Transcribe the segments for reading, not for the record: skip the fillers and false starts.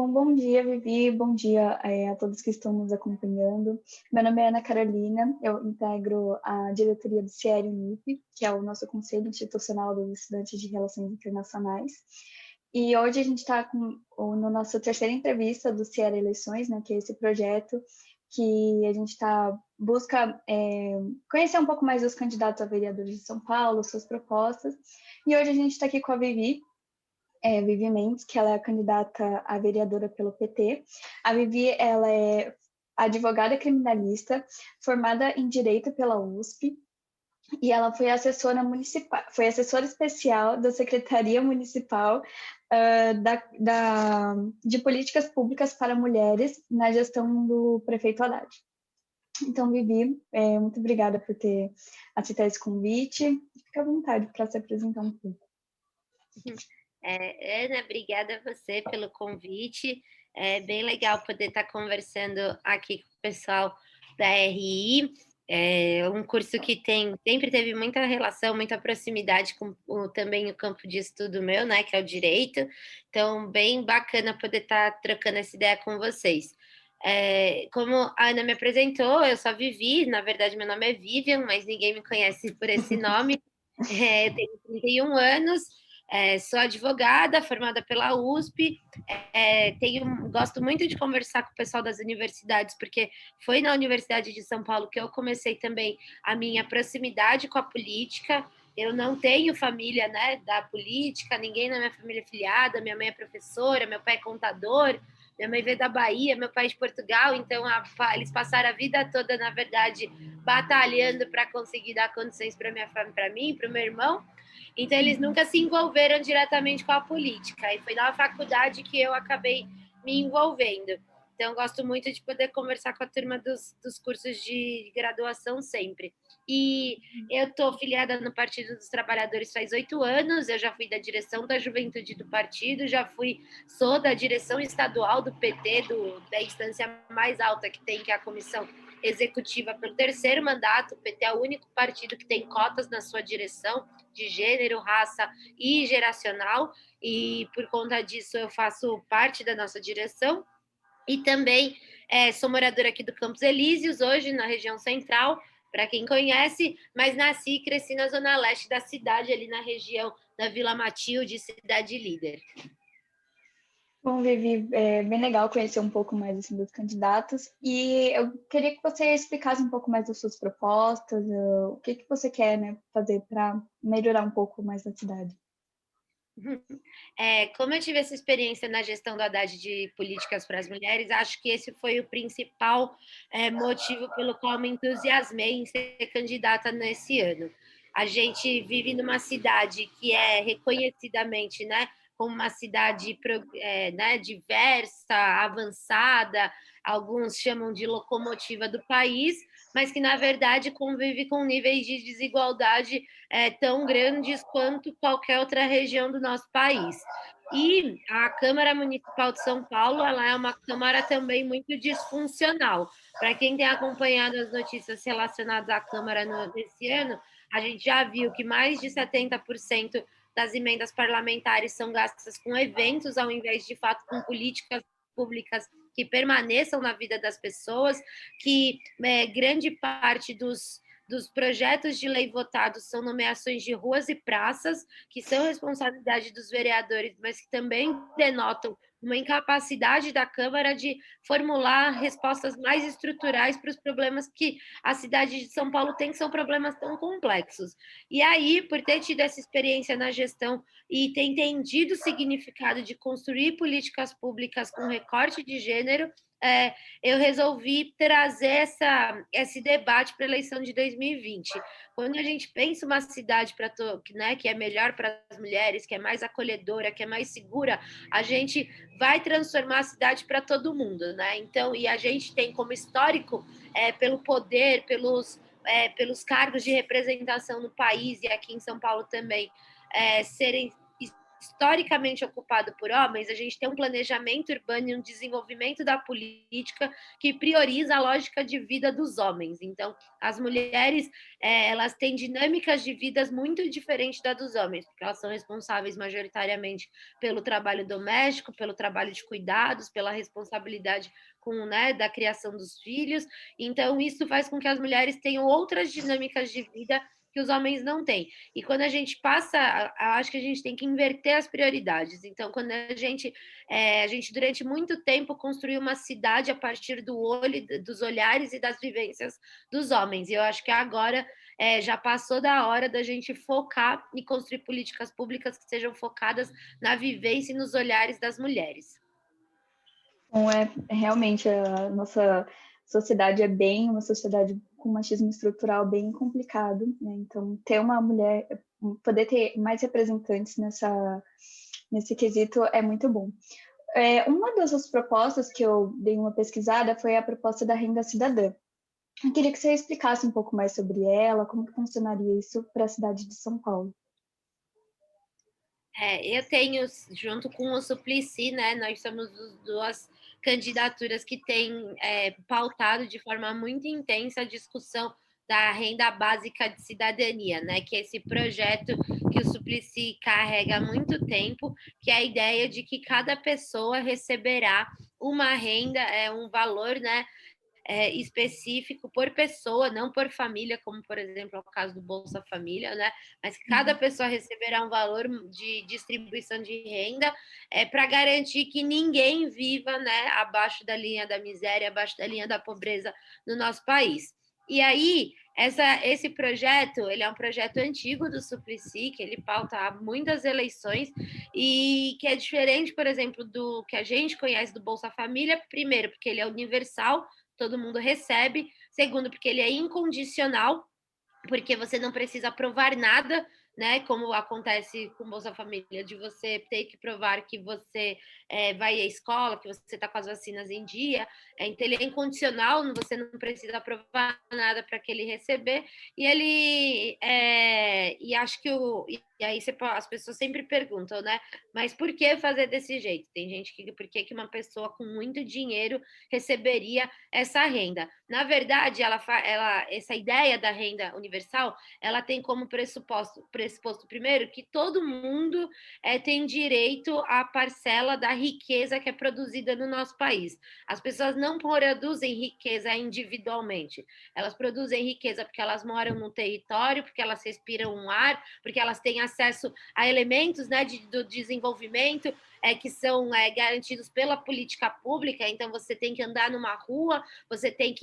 Bom, bom dia, Vivi. Bom dia, a todos que estão nos acompanhando. Meu nome é Ana Carolina, eu integro a diretoria do CIER Unip, que é o nosso Conselho Institucional dos Estudantes de Relações Internacionais. E hoje a gente está no nossa terceira entrevista do CIER Eleições, né, que é esse projeto que a gente busca conhecer um pouco mais dos candidatos a vereadores de São Paulo, suas propostas. E hoje a gente está aqui com a Vivi Mendes, que ela é a candidata a vereadora pelo PT. A Vivi, ela é advogada criminalista, formada em Direito pela USP, e ela foi assessora municipal, foi assessora especial da Secretaria Municipal de Políticas Públicas para Mulheres na gestão do prefeito Haddad. Então, Vivi, muito obrigada por ter aceitado esse convite. Fique à vontade para se apresentar um pouco. Ana, obrigada a você pelo convite. É bem legal poder estar conversando aqui com o pessoal da RI. É um curso que sempre teve muita relação, muita proximidade com também o campo de estudo meu, né, que é o direito. Então, bem bacana poder estar trocando essa ideia com vocês. Como a Ana me apresentou, eu sou a Vivi, na verdade meu nome é Vivian, mas ninguém me conhece por esse nome. Eu tenho 31 anos. Sou advogada, formada pela USP, gosto muito de conversar com o pessoal das universidades, porque foi na Universidade de São Paulo que eu comecei também a minha proximidade com a política. Eu não tenho família, né, da política, ninguém na minha família é filiada, minha mãe é professora, meu pai é contador, minha mãe veio da Bahia, meu pai é de Portugal, então eles passaram a vida toda, na verdade, batalhando para conseguir dar condições para minha família, para mim, para o meu irmão. Então, eles nunca se envolveram diretamente com a política. E foi na faculdade que eu acabei me envolvendo. Então, gosto muito de poder conversar com a turma dos cursos de graduação sempre. E eu estou filiada no Partido dos Trabalhadores faz 8 anos. Eu já fui da direção da juventude do partido, sou da direção estadual do PT, da instância mais alta que tem, que é a comissão executiva, pelo terceiro mandato. O PT é o único partido que tem cotas na sua direção de gênero, raça e geracional, e por conta disso eu faço parte da nossa direção. E também sou moradora aqui do Campos Elíseos, hoje na região central, para quem conhece, mas nasci e cresci na zona leste da cidade, ali na região da Vila Matilde, Cidade Líder. Bom, Vivi, é bem legal conhecer um pouco mais assim, dos candidatos, e eu queria que você explicasse um pouco mais das suas propostas, o que você quer, né, fazer para melhorar um pouco mais a cidade. Como eu tive essa experiência na gestão do Haddad de políticas para as mulheres, acho que esse foi o principal motivo pelo qual me entusiasmei em ser candidata nesse ano. A gente vive numa cidade que é reconhecidamente, né, como uma cidade né, diversa, avançada, alguns chamam de locomotiva do país, mas que, na verdade, convive com níveis de desigualdade tão grandes quanto qualquer outra região do nosso país. E a Câmara Municipal de São Paulo, ela é uma Câmara também muito disfuncional. Para quem tem acompanhado as notícias relacionadas à Câmara nesse ano, a gente já viu que mais de 70% das emendas parlamentares são gastas com eventos, ao invés de fato com políticas públicas que permaneçam na vida das pessoas, que grande parte dos projetos de lei votados são nomeações de ruas e praças, que são responsabilidade dos vereadores, mas que também denotam uma incapacidade da Câmara de formular respostas mais estruturais para os problemas que a cidade de São Paulo tem, que são problemas tão complexos. E aí, por ter tido essa experiência na gestão e ter entendido o significado de construir políticas públicas com recorte de gênero, eu resolvi trazer esse debate para a eleição de 2020. Quando a gente pensa uma cidade né, que é melhor para as mulheres, que é mais acolhedora, que é mais segura, a gente vai transformar a cidade para todo mundo, né? Então, e a gente tem como histórico, pelo poder, pelos cargos de representação no país e aqui em São Paulo também, serem historicamente ocupado por homens, a gente tem um planejamento urbano e um desenvolvimento da política que prioriza a lógica de vida dos homens. Então, as mulheres, elas têm dinâmicas de vidas muito diferentes da dos homens, porque elas são responsáveis majoritariamente pelo trabalho doméstico, pelo trabalho de cuidados, pela responsabilidade com, né, da criação dos filhos. Então, isso faz com que as mulheres tenham outras dinâmicas de vida que os homens não têm. E quando a gente passa, acho que a gente tem que inverter as prioridades. Então, quando a gente durante muito tempo construiu uma cidade a partir do olho, dos olhares e das vivências dos homens. E eu acho que agora já passou da hora da gente focar e construir políticas públicas que sejam focadas na vivência e nos olhares das mulheres. Então, realmente a nossa sociedade é bem uma sociedade com machismo estrutural bem complicado, né? Então, ter uma mulher, poder ter mais representantes nesse quesito é muito bom. Uma das propostas que eu dei uma pesquisada foi a proposta da renda cidadã. Eu queria que você explicasse um pouco mais sobre ela, como que funcionaria isso para a cidade de São Paulo. Eu tenho, junto com o Suplicy, né, nós somos as duas candidaturas que têm pautado de forma muito intensa a discussão da renda básica de cidadania, né, que é esse projeto que o Suplicy carrega há muito tempo, que é a ideia de que cada pessoa receberá uma renda, um valor, né, específico por pessoa, não por família, como, por exemplo, é o caso do Bolsa Família, né? Mas cada pessoa receberá um valor de distribuição de renda para garantir que ninguém viva, né, abaixo da linha da miséria, abaixo da linha da pobreza no nosso país. E aí, esse projeto, ele é um projeto antigo do Suplicy, que ele pauta muitas eleições e que é diferente, por exemplo, do que a gente conhece do Bolsa Família, primeiro, porque ele é universal, todo mundo recebe. Segundo, porque ele é incondicional, porque você não precisa provar nada, né? Como acontece com Bolsa Família, de você ter que provar que você vai à escola, que você está com as vacinas em dia. Então, ele é incondicional, você não precisa provar nada para que ele receber. E ele. E acho que E aí as pessoas sempre perguntam, né? Mas por que fazer desse jeito? Tem gente que. Por que uma pessoa com muito dinheiro receberia essa renda? Na verdade, essa ideia da renda universal, ela tem como pressuposto primeiro que todo mundo tem direito à parcela da riqueza que é produzida no nosso país. As pessoas não produzem riqueza individualmente, elas produzem riqueza porque elas moram no território, porque elas respiram um ar, porque elas têm acesso a elementos, né, do desenvolvimento que são garantidos pela política pública. Então, você tem que andar numa rua, você tem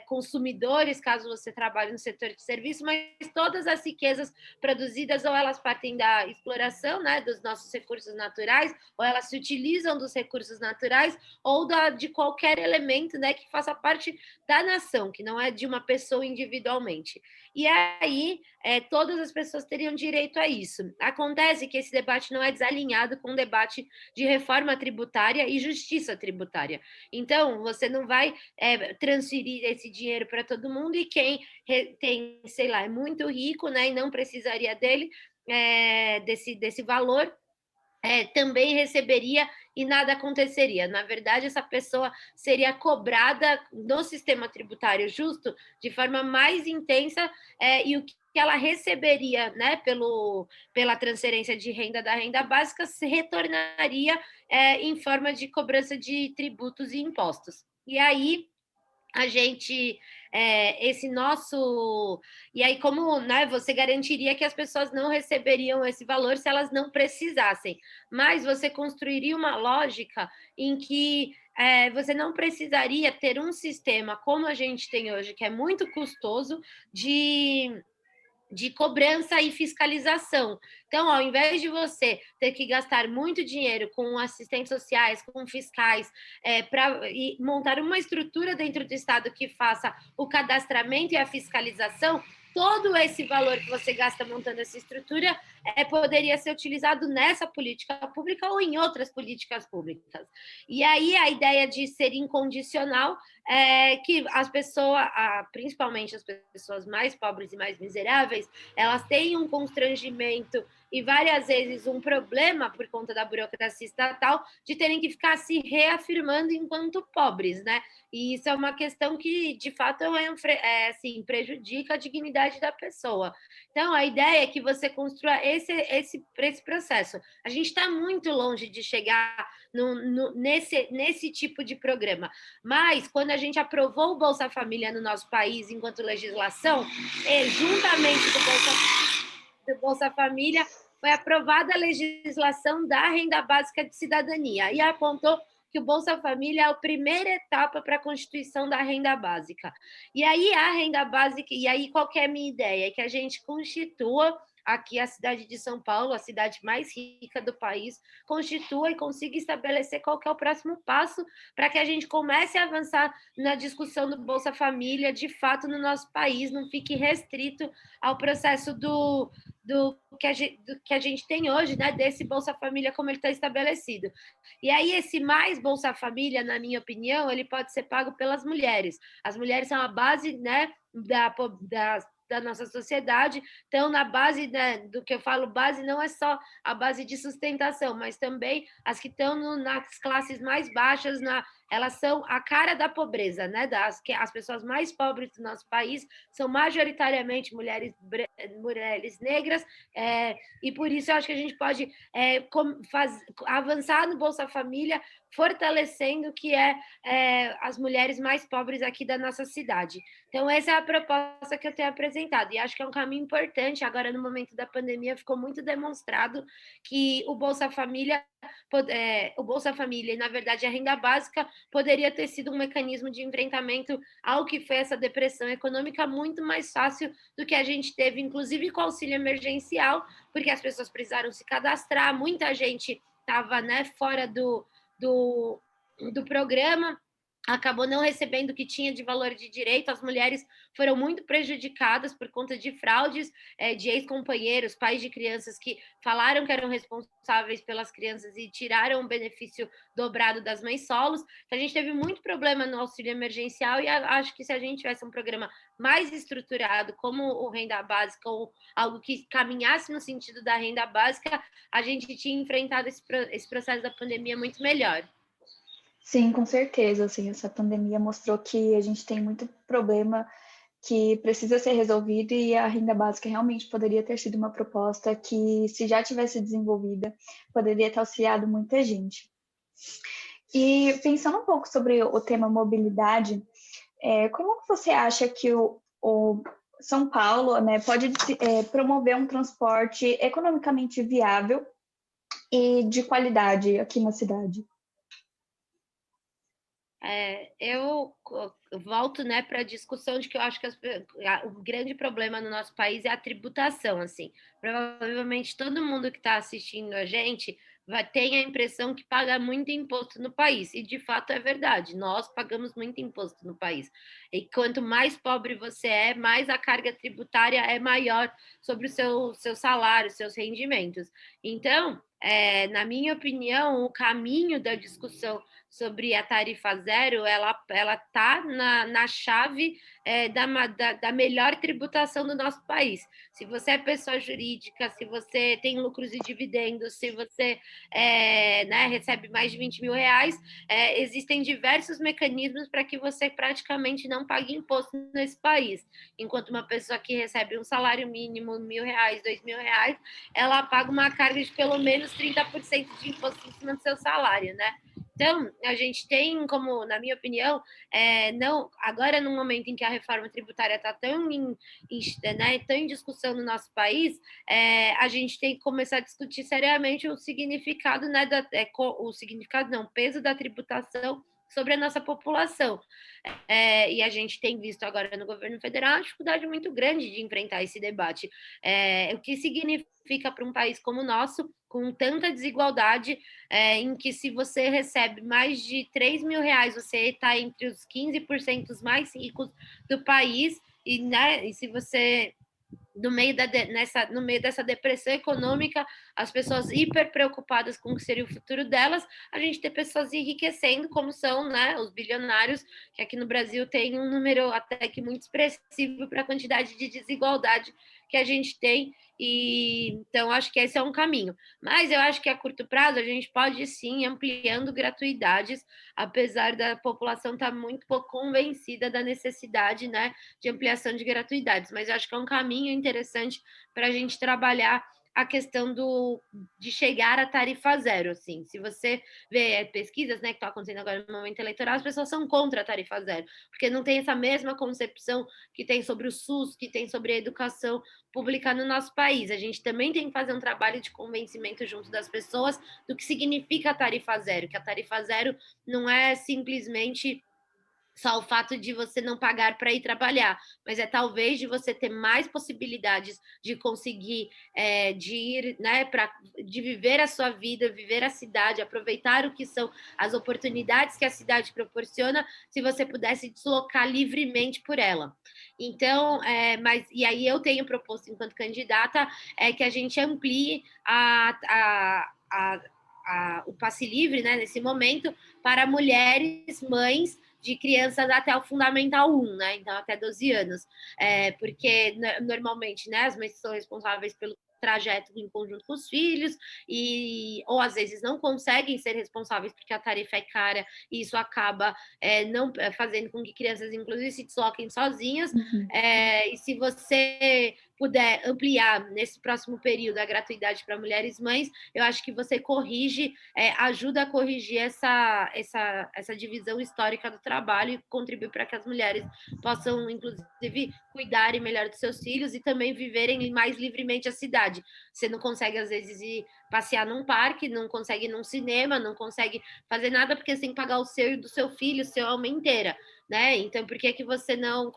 consumidores, caso você trabalhe no setor de serviço, mas todas as riquezas produzidas, ou elas partem da exploração, né, dos nossos recursos naturais, ou elas se utilizam dos recursos naturais, ou de qualquer elemento, né, que faça parte da nação, que não é de uma pessoa individualmente. E aí, todas as pessoas teriam direito a isso. Acontece que esse debate não é desalinhado com o debate de reforma tributária e justiça tributária. Então, você não vai transferir esse dinheiro para todo mundo, e quem tem, sei lá, é muito rico, né, e não precisaria desse valor, também receberia e nada aconteceria. Na verdade, essa pessoa seria cobrada no sistema tributário justo de forma mais intensa, e o que ela receberia, né, pela transferência de renda da renda básica se retornaria em forma de cobrança de tributos e impostos. E aí a gente, esse nosso. E aí, como, né, você garantiria que as pessoas não receberiam esse valor se elas não precisassem, mas você construiria uma lógica em que você não precisaria ter um sistema como a gente tem hoje, que é muito custoso, de cobrança e fiscalização. Então, ao invés de você ter que gastar muito dinheiro com assistentes sociais, com fiscais, para montar uma estrutura dentro do Estado que faça o cadastramento e a fiscalização, todo esse valor que você gasta montando essa estrutura poderia ser utilizado nessa política pública ou em outras políticas públicas. E aí a ideia de ser incondicional é que as pessoas, principalmente as pessoas mais pobres e mais miseráveis, elas têm um constrangimento e várias vezes um problema por conta da burocracia estatal de terem que ficar se reafirmando enquanto pobres, né? E isso é uma questão que, de fato, assim, prejudica a dignidade da pessoa. Então, a ideia é que você construa esse processo. A gente está muito longe de chegar nesse tipo de programa, mas quando a gente aprovou o Bolsa Família no nosso país enquanto legislação, juntamente do Bolsa Família, foi aprovada a legislação da renda básica de cidadania e apontou que o Bolsa Família é a primeira etapa para a constituição da renda básica. E aí a renda básica, e aí qual que é a minha ideia? É que a gente constitua aqui a cidade de São Paulo, a cidade mais rica do país, constitua e consiga estabelecer qual que é o próximo passo para que a gente comece a avançar na discussão do Bolsa Família, de fato, no nosso país, não fique restrito ao processo do que a gente tem hoje, né, desse Bolsa Família como ele está estabelecido. E aí esse mais Bolsa Família, na minha opinião, ele pode ser pago pelas mulheres. As mulheres são a base, né, da nossa sociedade, estão na base, né, do que eu falo base, não é só a base de sustentação, mas também as que estão nas classes mais baixas, elas são a cara da pobreza, né? As pessoas mais pobres do nosso país são majoritariamente mulheres negras, e por isso eu acho que a gente pode avançar no Bolsa Família, fortalecendo que as mulheres mais pobres aqui da nossa cidade. Então, essa é a proposta que eu tenho apresentado, e acho que é um caminho importante. Agora, no momento da pandemia, ficou muito demonstrado que o Bolsa Família, e, na verdade, a renda básica poderia ter sido um mecanismo de enfrentamento ao que foi essa depressão econômica muito mais fácil do que a gente teve, inclusive com o auxílio emergencial, porque as pessoas precisaram se cadastrar, muita gente estava, né, fora do programa, acabou não recebendo o que tinha de valor de direito. As mulheres foram muito prejudicadas por conta de fraudes de ex-companheiros, pais de crianças que falaram que eram responsáveis pelas crianças e tiraram o benefício dobrado das mães solos. Então, a gente teve muito problema no auxílio emergencial, e acho que se a gente tivesse um programa mais estruturado, como o Renda Básica, ou algo que caminhasse no sentido da renda básica, a gente tinha enfrentado esse processo da pandemia muito melhor. Sim, com certeza. Assim, essa pandemia mostrou que a gente tem muito problema que precisa ser resolvido, e a renda básica realmente poderia ter sido uma proposta que, se já tivesse desenvolvida, poderia ter auxiliado muita gente. E pensando um pouco sobre o tema mobilidade, como você acha que o São Paulo, né, pode promover um transporte economicamente viável e de qualidade aqui na cidade? Eu volto, né, para a discussão de que eu acho que o grande problema no nosso país é a tributação. Assim, provavelmente todo mundo que está assistindo a gente vai ter a impressão que paga muito imposto no país, e de fato é verdade, nós pagamos muito imposto no país. E quanto mais pobre você é, mais a carga tributária é maior sobre o seu salário, seus rendimentos. Então, na minha opinião, o caminho da discussão sobre a tarifa zero, ela está na chave da melhor tributação do nosso país. Se você é pessoa jurídica, se você tem lucros e dividendos, se você né, recebe mais de 20 mil reais, existem diversos mecanismos para que você praticamente não pague imposto nesse país. Enquanto uma pessoa que recebe um salário mínimo, R$ 1.000, R$ 2.000, ela paga uma carga de pelo menos 30% de imposto em cima do seu salário, né? Então, a gente tem como, na minha opinião, não, agora no momento em que a reforma tributária está tão em discussão no nosso país, a gente tem que começar a discutir seriamente o significado, né, o peso da tributação sobre a nossa população. E a gente tem visto agora no governo federal uma dificuldade muito grande de enfrentar esse debate. O que significa para um país como o nosso, com tanta desigualdade, em que se você recebe mais de R$ 3.000, você está entre os 15% mais ricos do país, e, né, e se você no meio dessa depressão econômica, as pessoas hiper preocupadas com o que seria o futuro delas, a gente ter pessoas enriquecendo, como são, né, os bilionários, que aqui no Brasil tem um número até que muito expressivo para a quantidade de desigualdade que a gente tem. E então acho que esse é um caminho. Mas eu acho que a curto prazo a gente pode sim ampliando gratuidades, apesar da população estar muito pouco convencida da necessidade, né, de ampliação de gratuidades. Mas eu acho que é um caminho interessante para a gente trabalhar a questão de chegar à tarifa zero. Assim. Se você vê pesquisas, né, que estão acontecendo agora no momento eleitoral, as pessoas são contra a tarifa zero, porque não tem essa mesma concepção que tem sobre o SUS, que tem sobre a educação pública no nosso país. A gente também tem que fazer um trabalho de convencimento junto das pessoas do que significa a tarifa zero, que a tarifa zero não é simplesmente só o fato de você não pagar para ir trabalhar, mas é talvez de você ter mais possibilidades de conseguir de ir, né, de viver a sua vida, viver a cidade, aproveitar o que são as oportunidades que a cidade proporciona, se você pudesse deslocar livremente por ela. Então, e aí eu tenho proposto enquanto candidata que a gente amplie o passe livre, né, nesse momento, para mulheres, mães de crianças até o Fundamental 1, né? Então, até 12 anos. Porque, normalmente, né, as mães são responsáveis pelo trajeto em conjunto com os filhos, ou às vezes não conseguem ser responsáveis porque a tarifa é cara e isso acaba não fazendo com que crianças, inclusive, se desloquem sozinhas. Uhum. E se você puder ampliar nesse próximo período a gratuidade para mulheres mães, eu acho que você ajuda a corrigir essa divisão histórica do trabalho e contribui para que as mulheres possam, inclusive, cuidarem melhor dos seus filhos e também viverem mais livremente a cidade. Você não consegue, às vezes, ir passear num parque, não consegue ir num cinema, não consegue fazer nada porque você tem que pagar o seu e do seu filho, seu alma inteira. Né? Então, por que você não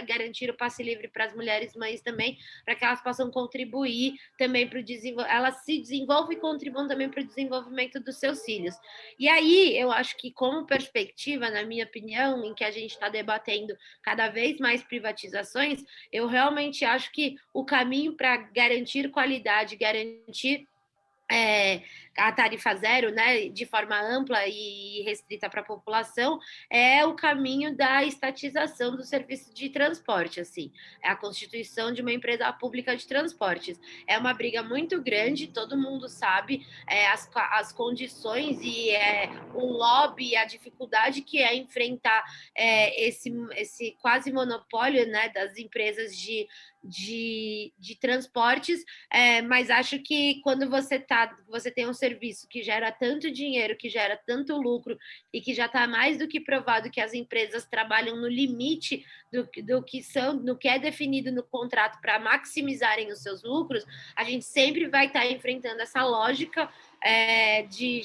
garantir o passe livre para as mulheres mães também, para que elas possam contribuir também para o desenvolvimento, elas se desenvolvem e contribuam também para o desenvolvimento dos seus filhos. E aí, eu acho que como perspectiva, na minha opinião, em que a gente está debatendo cada vez mais privatizações, eu realmente acho que o caminho para garantir qualidade, garantir a tarifa zero, né, de forma ampla e restrita para a população, é o caminho da estatização do serviço de transporte, assim, é a constituição de uma empresa pública de transportes. É uma briga muito grande, todo mundo sabe as condições e o lobby, a dificuldade que é enfrentar esse quase monopólio, né, das empresas de transportes, mas acho que quando você tem um serviço que gera tanto dinheiro, que gera tanto lucro e que já está mais do que provado que as empresas trabalham no limite do que é definido no contrato para maximizarem os seus lucros, a gente sempre vai estar enfrentando essa lógica de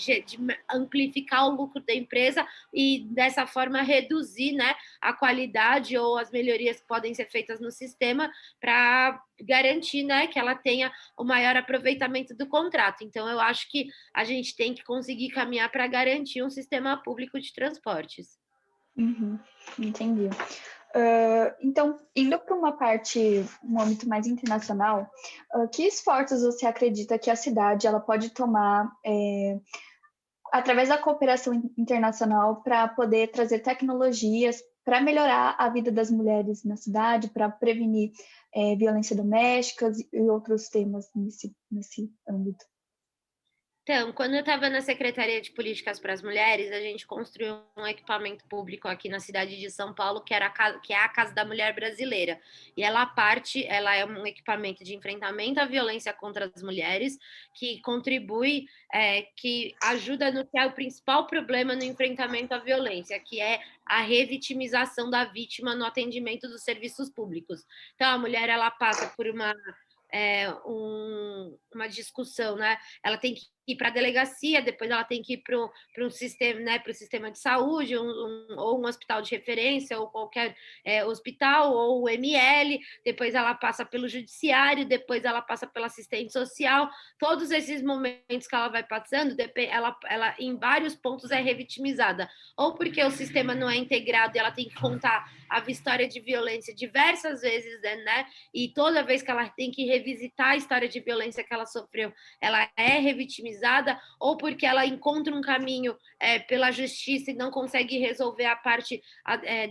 amplificar o lucro da empresa e dessa forma reduzir, né, a qualidade ou as melhorias que podem ser feitas no sistema para garantir, né, que ela tenha o maior aproveitamento do contrato. Então, eu acho que a gente tem que conseguir caminhar para garantir um sistema público de transportes. Uhum, entendi. Então, indo para um âmbito mais internacional, que esforços você acredita que a cidade ela pode tomar através da cooperação internacional para poder trazer tecnologias para melhorar a vida das mulheres na cidade, para prevenir violência doméstica e outros temas nesse âmbito? Então, quando eu estava na Secretaria de Políticas para as Mulheres, a gente construiu um equipamento público aqui na cidade de São Paulo, que é a Casa da Mulher Brasileira. E ela é um equipamento de enfrentamento à violência contra as mulheres, que contribui, que ajuda no que é o principal problema no enfrentamento à violência, que é a revitimização da vítima no atendimento dos serviços públicos. Então, a mulher ela passa por uma discussão, né? Ela tem que ir para a delegacia, depois ela tem que ir para um sistema, né, para o sistema de saúde, ou um hospital de referência, ou qualquer hospital, ou o ML, depois ela passa pelo judiciário, depois ela passa pela assistente social. Todos esses momentos que ela vai passando, ela em vários pontos é revitimizada, ou porque o sistema não é integrado e ela tem que contar a história de violência diversas vezes, né? E toda vez que ela tem que revisitar a história de violência que ela sofreu, ela é revitimizada, ou porque ela encontra um caminho pela justiça e não consegue resolver a parte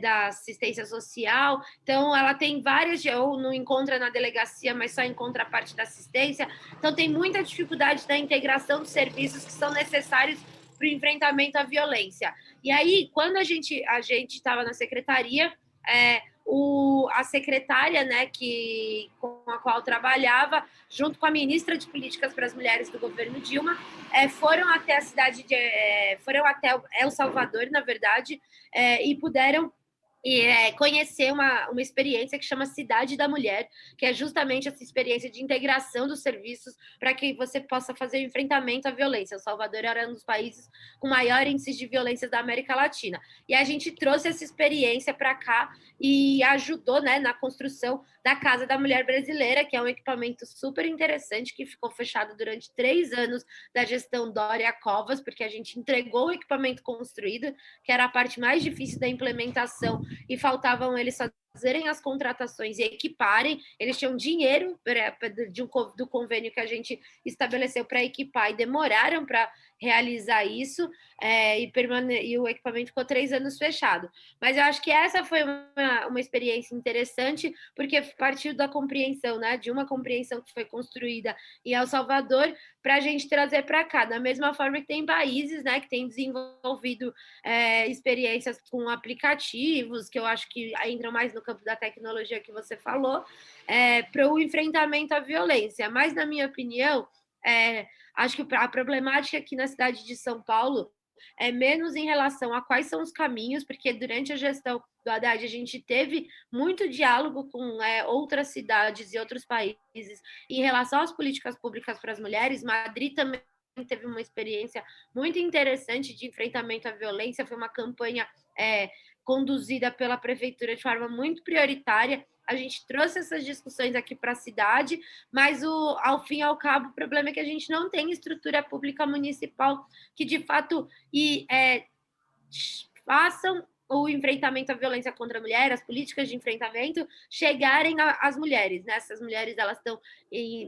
da assistência social. Então, ela tem várias, ou não encontra na delegacia, mas só encontra a parte da assistência. Então, tem muita dificuldade da integração dos serviços que são necessários para o enfrentamento à violência. E aí, quando a gente estava na secretaria, a secretária, né, com a qual trabalhava, junto com a ministra de Políticas para as Mulheres do governo Dilma, foram até a cidade foram até El Salvador, na verdade, e puderam conhecer uma experiência que chama Cidade da Mulher, que é justamente essa experiência de integração dos serviços para que você possa fazer o enfrentamento à violência. O Salvador era um dos países com maior índice de violência da América Latina. E a gente trouxe essa experiência para cá e ajudou, né, na construção da Casa da Mulher Brasileira, que é um equipamento super interessante, que ficou fechado durante 3 anos da gestão Dória Covas, porque a gente entregou o equipamento construído, que era a parte mais difícil da implementação, e faltavam eles fazerem as contratações e equiparem. Eles tinham dinheiro do convênio que a gente estabeleceu para equipar e demoraram para realizar isso, e o equipamento ficou 3 anos fechado. Mas eu acho que essa foi uma experiência interessante, porque partiu da compreensão, né, de uma compreensão que foi construída em El Salvador, para a gente trazer para cá. Da mesma forma que tem países, né, que têm desenvolvido experiências com aplicativos, que eu acho que entram mais no campo da tecnologia que você falou, para o enfrentamento à violência. Mas, na minha opinião, acho que a problemática aqui na cidade de São Paulo é menos em relação a quais são os caminhos, porque durante a gestão do Haddad a gente teve muito diálogo com outras cidades e outros países em relação às políticas públicas para as mulheres. Madrid também teve uma experiência muito interessante de enfrentamento à violência, foi uma campanha conduzida pela prefeitura de forma muito prioritária. A gente trouxe essas discussões aqui para a cidade, mas ao fim e ao cabo o problema é que a gente não tem estrutura pública municipal que de fato façam o enfrentamento à violência contra a mulher, as políticas de enfrentamento chegarem às mulheres, né? Essas mulheres, elas estão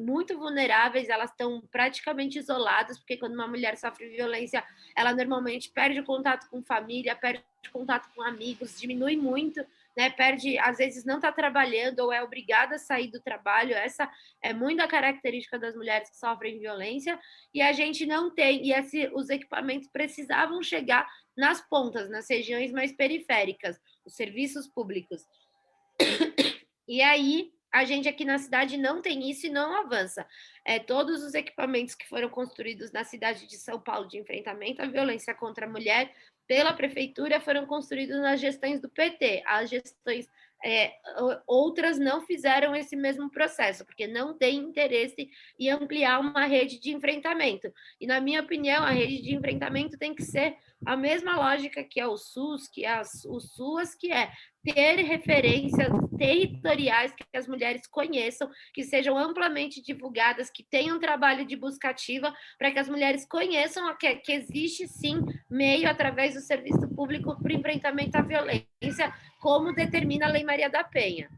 muito vulneráveis, elas estão praticamente isoladas, porque quando uma mulher sofre violência, ela normalmente perde o contato com família, perde contato com amigos, diminui muito, né? Perde, às vezes não está trabalhando ou é obrigada a sair do trabalho. Essa é muito a característica das mulheres que sofrem violência, e a gente não tem, e os equipamentos precisavam chegar nas pontas, nas regiões mais periféricas, os serviços públicos. E aí, a gente aqui na cidade não tem isso e não avança. Todos os equipamentos que foram construídos na cidade de São Paulo de enfrentamento à violência contra a mulher pela prefeitura foram construídos nas gestões do PT. As gestões outras não fizeram esse mesmo processo, porque não tem interesse em ampliar uma rede de enfrentamento. E, na minha opinião, a rede de enfrentamento tem que ser a mesma lógica que é o SUS, que é o SUAS, que é ter referências territoriais que as mulheres conheçam, que sejam amplamente divulgadas, que tenham trabalho de busca ativa, para que as mulheres conheçam que existe, sim, meio através do serviço público para o enfrentamento à violência, como determina a Lei Maria da Penha.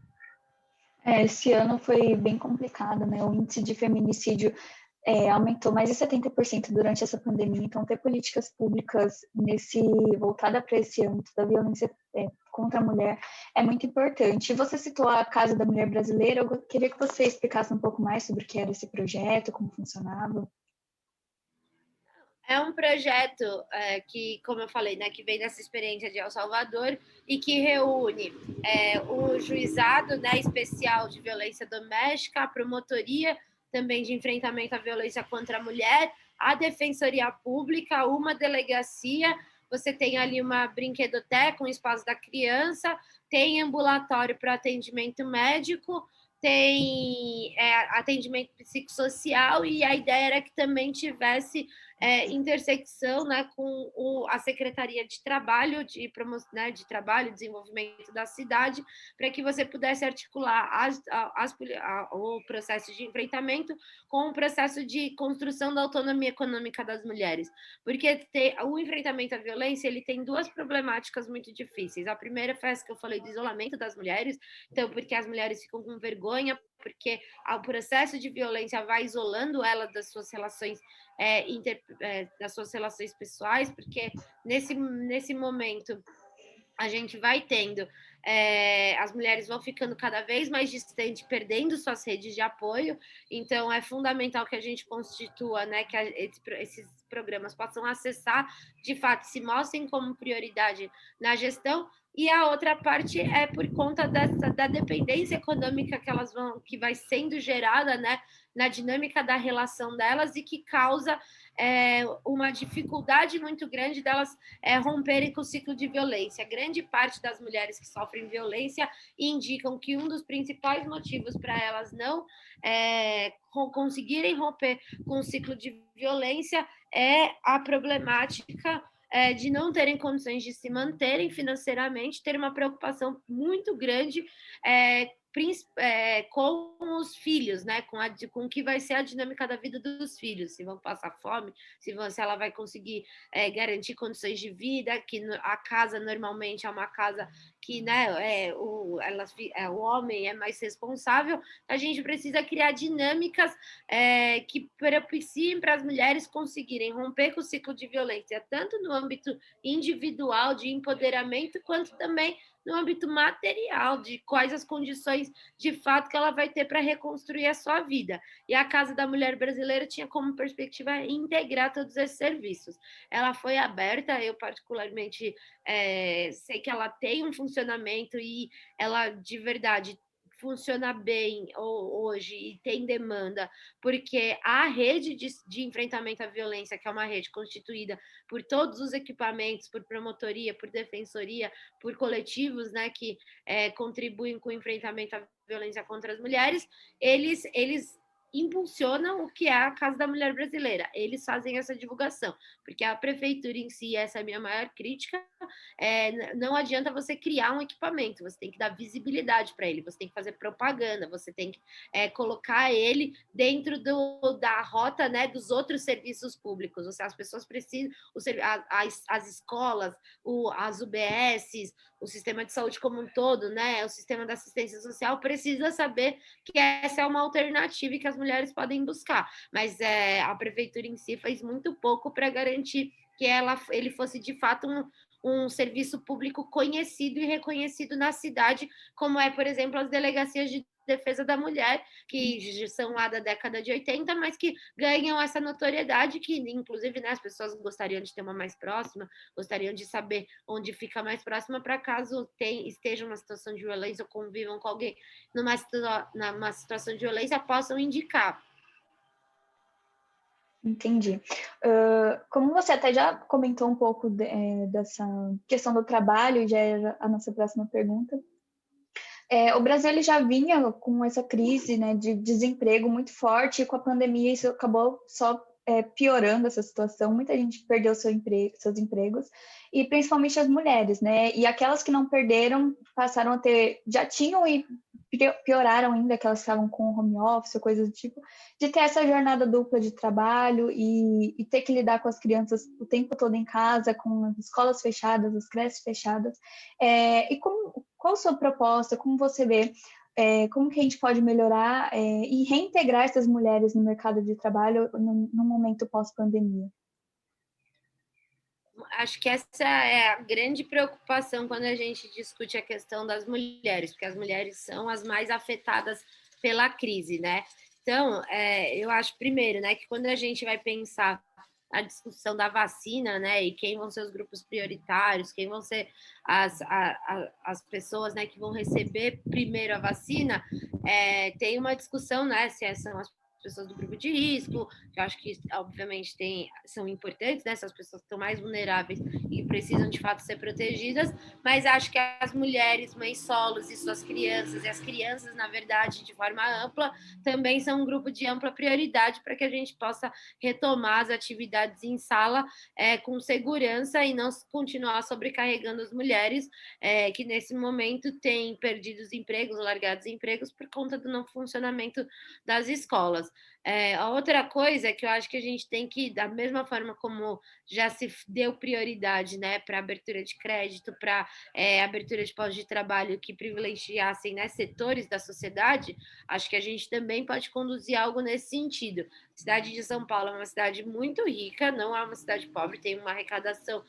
Esse ano foi bem complicado, né? O índice de feminicídio aumentou mais de 70% durante essa pandemia, então ter políticas públicas voltada para esse âmbito da violência contra a mulher é muito importante. Você citou a Casa da Mulher Brasileira, eu queria que você explicasse um pouco mais sobre o que era esse projeto, como funcionava. É um projeto que, como eu falei, né, que vem dessa experiência de El Salvador e que reúne o juizado, né, especial de violência doméstica, a promotoria também de enfrentamento à violência contra a mulher, a defensoria pública, uma delegacia. Você tem ali uma brinquedoteca, um espaço da criança, tem ambulatório para atendimento médico, tem atendimento psicossocial, e a ideia era que também tivesse intersecção, né, com a Secretaria de Trabalho, né, de Trabalho e Desenvolvimento da cidade, para que você pudesse articular o processo de enfrentamento com o processo de construção da autonomia econômica das mulheres. Porque o enfrentamento à violência, ele tem duas problemáticas muito difíceis. A primeira foi essa que eu falei, do isolamento das mulheres, então, porque as mulheres ficam com vergonha, porque o processo de violência vai isolando ela das suas relações das suas relações pessoais, porque nesse momento a gente vai tendo, as mulheres vão ficando cada vez mais distantes, perdendo suas redes de apoio, então é fundamental que a gente constitua, né, que esses programas possam acessar, de fato, se mostrem como prioridade na gestão, e a outra parte é por conta da dependência econômica que vai sendo gerada, né, na dinâmica da relação delas, e que causa uma dificuldade muito grande delas romperem com o ciclo de violência. Grande parte das mulheres que sofrem violência indicam que um dos principais motivos para elas não conseguirem romper com o ciclo de violência é a problemática de não terem condições de se manterem financeiramente, ter uma preocupação muito grande com os filhos, né? Com o que vai ser a dinâmica da vida dos filhos, se vão passar fome, se ela vai conseguir garantir condições de vida, que a casa normalmente é uma casa que, né, o homem é mais responsável. A gente precisa criar dinâmicas que propiciem para as mulheres conseguirem romper com o ciclo de violência, tanto no âmbito individual de empoderamento, quanto também no âmbito material, de quais as condições de fato que ela vai ter para reconstruir a sua vida. E a Casa da Mulher Brasileira tinha como perspectiva integrar todos esses serviços. Ela foi aberta, eu particularmente sei que ela tem um funcionamento, e ela de verdade funciona bem hoje e tem demanda, porque a rede de enfrentamento à violência, que é uma rede constituída por todos os equipamentos, por promotoria, por defensoria, por coletivos, né, que contribuem com o enfrentamento à violência contra as mulheres, eles impulsionam o que é a Casa da Mulher Brasileira. Eles fazem essa divulgação, porque a prefeitura em si, essa é a minha maior crítica, não adianta você criar um equipamento, você tem que dar visibilidade para ele, você tem que fazer propaganda, você tem que colocar ele dentro da rota, né, dos outros serviços públicos. Ou seja, as pessoas precisam, as escolas, as UBSs, o sistema de saúde como um todo, né, o sistema da assistência social precisa saber que essa é uma alternativa e que as mulheres podem buscar. Mas a prefeitura em si fez muito pouco para garantir que ele fosse de fato um serviço público conhecido e reconhecido na cidade, como por exemplo, as delegacias de defesa da mulher, que são lá da década de 80, mas que ganham essa notoriedade, que inclusive, né, as pessoas gostariam de ter uma mais próxima, gostariam de saber onde fica mais próxima, para caso estejam numa situação de violência ou convivam com alguém numa situação de violência, possam indicar. Entendi. Como você até já comentou um pouco dessa questão do trabalho, já era a nossa próxima pergunta, o Brasil ele já vinha com essa crise, né, de desemprego muito forte, e com a pandemia isso acabou só piorando essa situação. Muita gente perdeu seus empregos, e principalmente as mulheres, né? E aquelas que não perderam passaram a ter, já tinham e pioraram ainda, que elas estavam com home office ou coisas do tipo, de ter essa jornada dupla de trabalho e ter que lidar com as crianças o tempo todo em casa, com as escolas fechadas, as creches fechadas. E qual a sua proposta? Como você vê? Como que a gente pode melhorar e reintegrar essas mulheres no mercado de trabalho no momento pós-pandemia? Acho que essa é a grande preocupação quando a gente discute a questão das mulheres, porque as mulheres são as mais afetadas pela crise, né? Então, eu acho, primeiro, né, que quando a gente vai pensar a discussão da vacina, né, e quem vão ser os grupos prioritários, quem vão ser as pessoas, né, que vão receber primeiro a vacina, tem uma discussão, né, se são as pessoas do grupo de risco, que eu acho que, obviamente, são importantes, né? Essas pessoas que estão mais vulneráveis e precisam, de fato, ser protegidas, mas acho que as mulheres, mães solos e suas crianças, e as crianças, na verdade, de forma ampla, também são um grupo de ampla prioridade para que a gente possa retomar as atividades em sala com segurança e não continuar sobrecarregando as mulheres que, nesse momento, têm perdido os empregos, largados empregos, por conta do não funcionamento das escolas. A outra coisa é que eu acho que a gente tem que, da mesma forma como já se deu prioridade, né, para abertura de crédito, para abertura de postos de trabalho que privilegiassem, né, setores da sociedade, acho que a gente também pode conduzir algo nesse sentido. A cidade de São Paulo é uma cidade muito rica, não é uma cidade pobre, tem uma arrecadação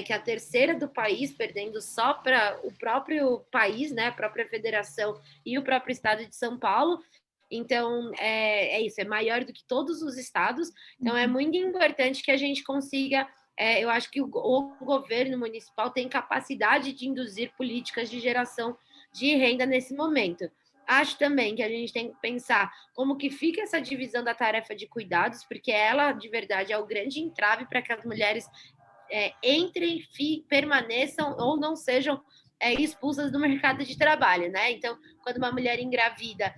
que é a terceira do país, perdendo só para o próprio país, né, a própria federação e o próprio estado de São Paulo. Então, isso, é maior do que todos os estados. Então, é muito importante que a gente consiga. Eu acho que o governo municipal tem capacidade de induzir políticas de geração de renda nesse momento. Acho também que a gente tem que pensar como que fica essa divisão da tarefa de cuidados, porque ela, de verdade, é o grande entrave para que as mulheres entrem, permaneçam ou não sejam expulsas do mercado de trabalho, né? Então, quando uma mulher engravida,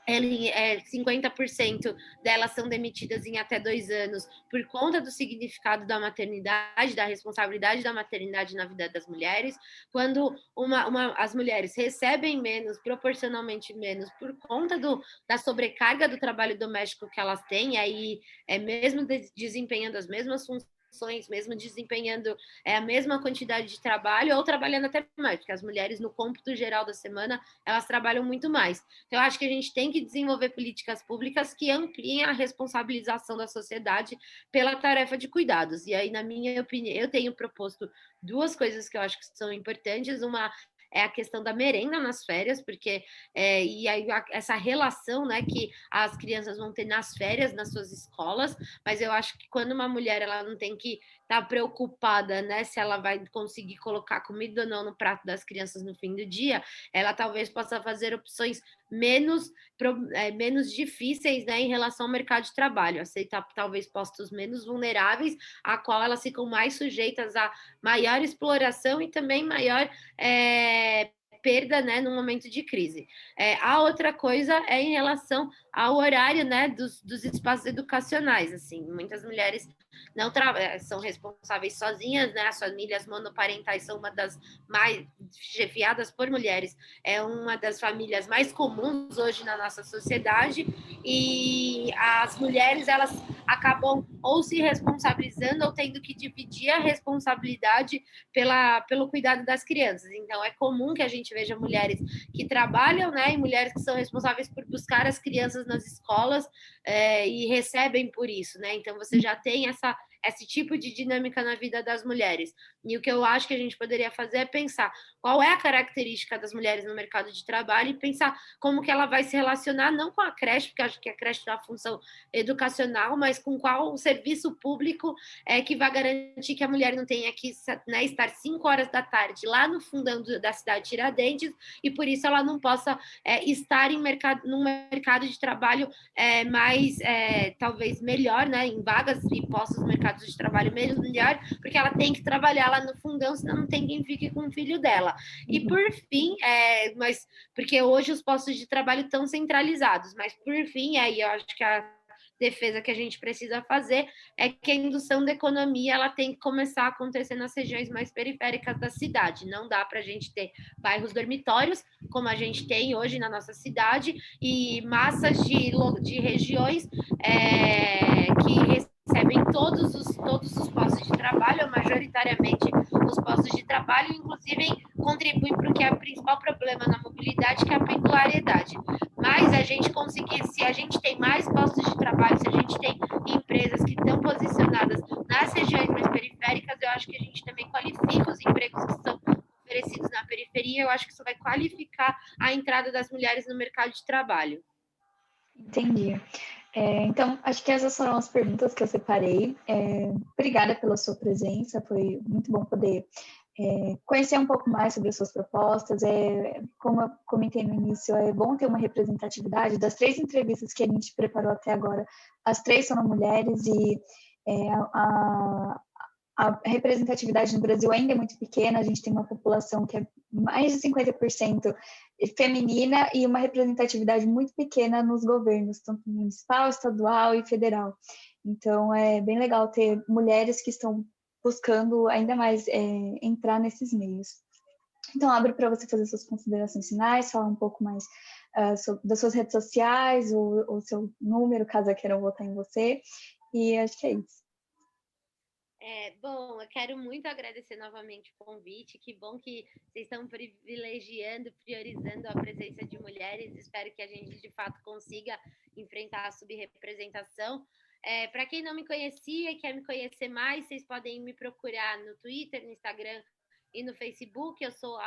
50% delas são demitidas em até 2 anos por conta do significado da maternidade, da responsabilidade da maternidade na vida das mulheres. Quando as mulheres recebem menos, proporcionalmente menos, por conta da sobrecarga do trabalho doméstico que elas têm, aí mesmo desempenhando as mesmas funções, mesmo desempenhando a mesma quantidade de trabalho ou trabalhando até mais, porque as mulheres, no cômputo geral da semana, elas trabalham muito mais. Então, eu acho que a gente tem que desenvolver políticas públicas que ampliem a responsabilização da sociedade pela tarefa de cuidados. E aí, na minha opinião, eu tenho proposto 2 coisas que eu acho que são importantes. Uma é a questão da merenda nas férias, porque e aí essa relação, né, que as crianças vão ter nas férias, nas suas escolas, mas eu acho que quando uma mulher ela não tem que estar preocupada, né, se ela vai conseguir colocar comida ou não no prato das crianças no fim do dia, ela talvez possa fazer opções menos difíceis, né, em relação ao mercado de trabalho, aceitar talvez postos menos vulneráveis, a qual elas ficam mais sujeitas a maior exploração e também maior perda, né, no momento de crise. A outra coisa é em relação ao horário, né, dos espaços educacionais. Assim, muitas mulheres não são responsáveis sozinhas, né? As famílias monoparentais são uma das mais chefiadas por mulheres, é uma das famílias mais comuns hoje na nossa sociedade, e as mulheres elas acabam ou se responsabilizando ou tendo que dividir a responsabilidade pelo cuidado das crianças. Então, é comum que a gente veja mulheres que trabalham, né, e mulheres que são responsáveis por buscar as crianças nas escolas e recebem por isso, né? Então, você já tem esse tipo de dinâmica na vida das mulheres. E o que eu acho que a gente poderia fazer é pensar qual é a característica das mulheres no mercado de trabalho e pensar como que ela vai se relacionar, não com a creche, porque eu acho que a creche tem uma função educacional, mas com qual o serviço público que vai garantir que a mulher não tenha que, né, estar 5 horas da tarde lá no fundão da cidade de Tiradentes e por isso ela não possa estar num mercado de trabalho mais, talvez melhor, né, em vagas e postos no mercado de trabalho melhor, porque ela tem que trabalhar lá no fundão, senão não tem quem fique com o filho dela. E por fim, mas porque hoje os postos de trabalho estão centralizados, mas por fim, aí eu acho que a defesa que a gente precisa fazer é que a indução da economia ela tem que começar a acontecer nas regiões mais periféricas da cidade. Não dá para a gente ter bairros dormitórios, como a gente tem hoje na nossa cidade, e massas de regiões que recebem todos os postos de trabalho, majoritariamente os postos de trabalho, inclusive contribuem para o que é o principal problema na mobilidade, que é a pendularidade. Mas a gente conseguir, se a gente tem mais postos de trabalho, se a gente tem empresas que estão posicionadas nas regiões mais periféricas, eu acho que a gente também qualifica os empregos que são oferecidos na periferia, eu acho que isso vai qualificar a entrada das mulheres no mercado de trabalho. Entendi. Então, acho que essas foram as perguntas que eu separei. Obrigada pela sua presença, foi muito bom poder conhecer um pouco mais sobre as suas propostas. Como eu comentei no início, é bom ter uma representatividade. Das 3 entrevistas que a gente preparou até agora, as 3 foram mulheres e a representatividade no Brasil ainda é muito pequena. A gente tem uma população que é mais de 50% feminina e uma representatividade muito pequena nos governos, tanto municipal, estadual e federal. Então, é bem legal ter mulheres que estão buscando ainda mais entrar nesses meios. Então, abro para você fazer suas considerações finais, falar um pouco mais das suas redes sociais, o seu número, caso queiram votar em você. E acho que é isso. Bom, eu quero muito agradecer novamente o convite. Que bom que vocês estão privilegiando, priorizando a presença de mulheres. Espero que a gente, de fato, consiga enfrentar a subrepresentação. Para quem não me conhecia e quer me conhecer mais, vocês podem me procurar no Twitter, no Instagram e no Facebook. Eu sou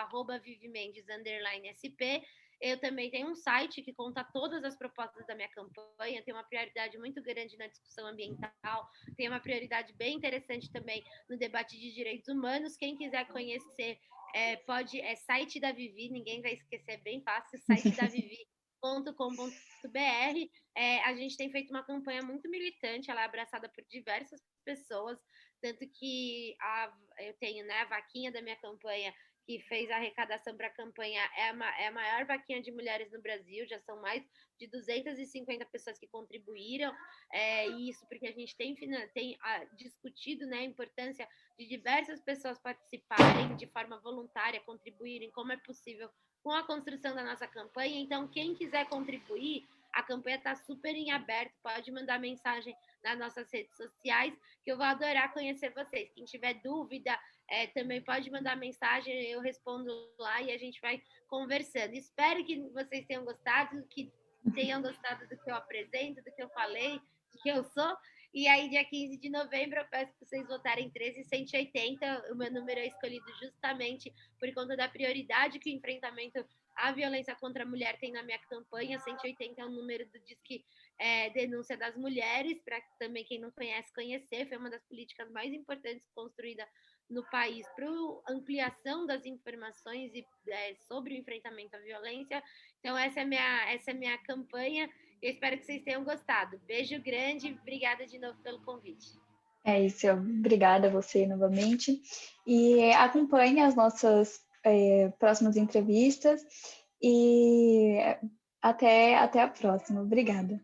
@vivimendes_sp. Eu também tenho um site que conta todas as propostas da minha campanha. Tem uma prioridade muito grande na discussão ambiental, tem uma prioridade bem interessante também no debate de direitos humanos. Quem quiser conhecer, pode, site da Vivi, ninguém vai esquecer, é bem fácil, site da vivi.com.br. A gente tem feito uma campanha muito militante, ela é abraçada por diversas pessoas, tanto que eu tenho, né, a vaquinha da minha campanha, que fez a arrecadação para a campanha, é a maior vaquinha de mulheres no Brasil, já são mais de 250 pessoas que contribuíram, e isso porque a gente tem discutido, né, a importância de diversas pessoas participarem de forma voluntária, contribuírem, como é possível com a construção da nossa campanha. Então, quem quiser contribuir, a campanha está super em aberto, pode mandar mensagem nas nossas redes sociais, que eu vou adorar conhecer vocês. Quem tiver dúvida, também pode mandar mensagem, eu respondo lá e a gente vai conversando. Espero que vocês tenham gostado, que tenham gostado do que eu apresento, do que eu falei, do que eu sou. E aí, dia 15 de novembro, eu peço para vocês votarem 13.180. O meu número é escolhido justamente por conta da prioridade que o enfrentamento à violência contra a mulher tem na minha campanha. 180 é o número do Disque Denúncia das Mulheres, para também quem não conhece, conhecer. Foi uma das políticas mais importantes construída no país para ampliação das informações sobre o enfrentamento à violência. Então, essa é a minha campanha. Eu espero que vocês tenham gostado. Beijo grande, obrigada de novo pelo convite. É isso, obrigada a você novamente. E acompanhe as nossas próximas entrevistas e até a próxima. Obrigada.